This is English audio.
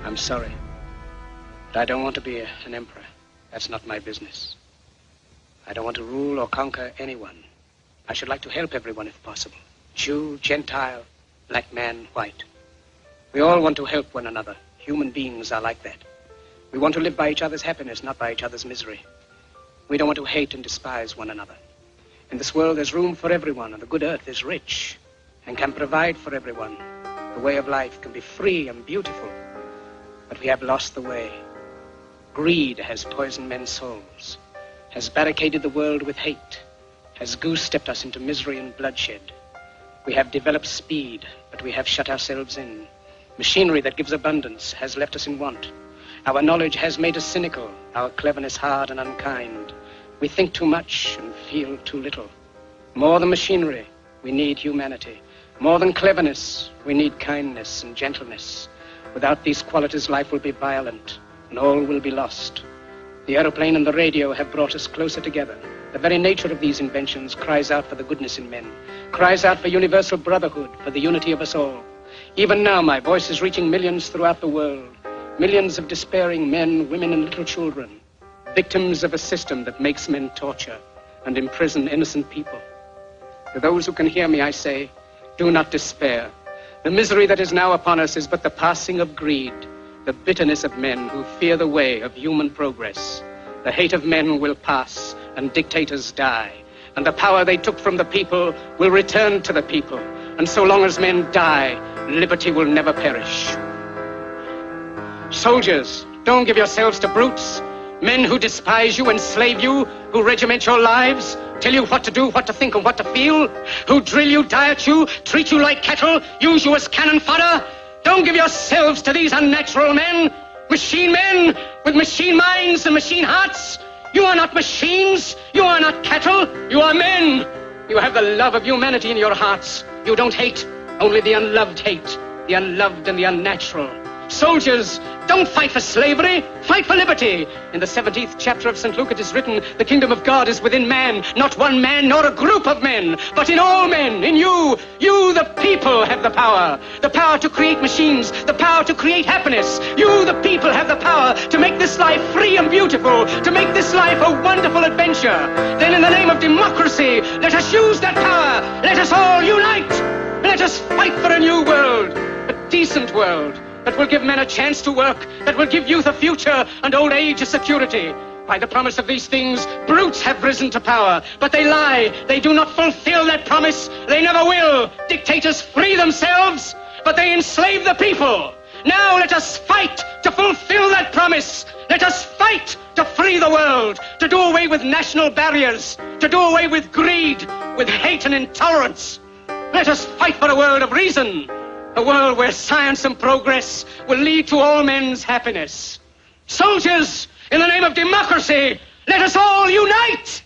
I'm sorry, but I don't want to be an emperor. That's not my business. I don't want to rule or conquer anyone. I should like to help everyone if possible. Jew, Gentile, black man, white. We all want to help one another. Human beings are like that. We want to live by each other's happiness, not by each other's misery. We don't want to hate and despise one another. In this world, there's room for everyone, and the good earth is rich and can provide for everyone. The way of life can be free and beautiful, but we have lost the way. Greed has poisoned men's souls, has barricaded the world with hate, has goose-stepped us into misery and bloodshed. We have developed speed, but we have shut ourselves in. Machinery that gives abundance has left us in want. Our knowledge has made us cynical, our cleverness hard and unkind. We think too much and feel too little. More than machinery, we need humanity. More than cleverness, we need kindness and gentleness. Without these qualities, life will be violent, and all will be lost. The aeroplane and the radio have brought us closer together. The very nature of these inventions cries out for the goodness in men, cries out for universal brotherhood, for the unity of us all. Even now, my voice is reaching millions throughout the world, millions of despairing men, women, and little children, victims of a system that makes men torture and imprison innocent people. To those who can hear me, I say, do not despair. The misery that is now upon us is but the passing of greed, the bitterness of men who fear the way of human progress. The hate of men will pass, and dictators die, and the power they took from the people will return to the people. And so long as men die, liberty will never perish. Soldiers, don't give yourselves to brutes, men who despise you, enslave you, who regiment your lives, tell you what to do, what to think, and what to feel, who drill you, diet you, treat you like cattle, use you as cannon fodder. Don't give yourselves to these unnatural men, machine men with machine minds and machine hearts. You are not machines, you are not cattle, you are men. You have the love of humanity in your hearts. You don't hate, only the unloved hate, the unloved and the unnatural. Soldiers, don't fight for slavery, fight for liberty. In the 17th chapter of St. Luke it is written, the kingdom of God is within man, not one man nor a group of men, but in all men, in you. You, the people, have the power to create machines, the power to create happiness. You, the people, have the power to make this life free and beautiful, to make this life a wonderful adventure. Then in the name of democracy, let us use that power. Let us all unite. Let us fight for a new world, a decent world, that will give men a chance to work, that will give youth a future and old age a security. By the promise of these things, brutes have risen to power, but they lie. They do not fulfill that promise. They never will. Dictators free themselves, but they enslave the people. Now let us fight to fulfill that promise. Let us fight to free the world, to do away with national barriers, to do away with greed, with hate and intolerance. Let us fight for a world of reason, a world where science and progress will lead to all men's happiness. Soldiers, in the name of democracy, let us all unite!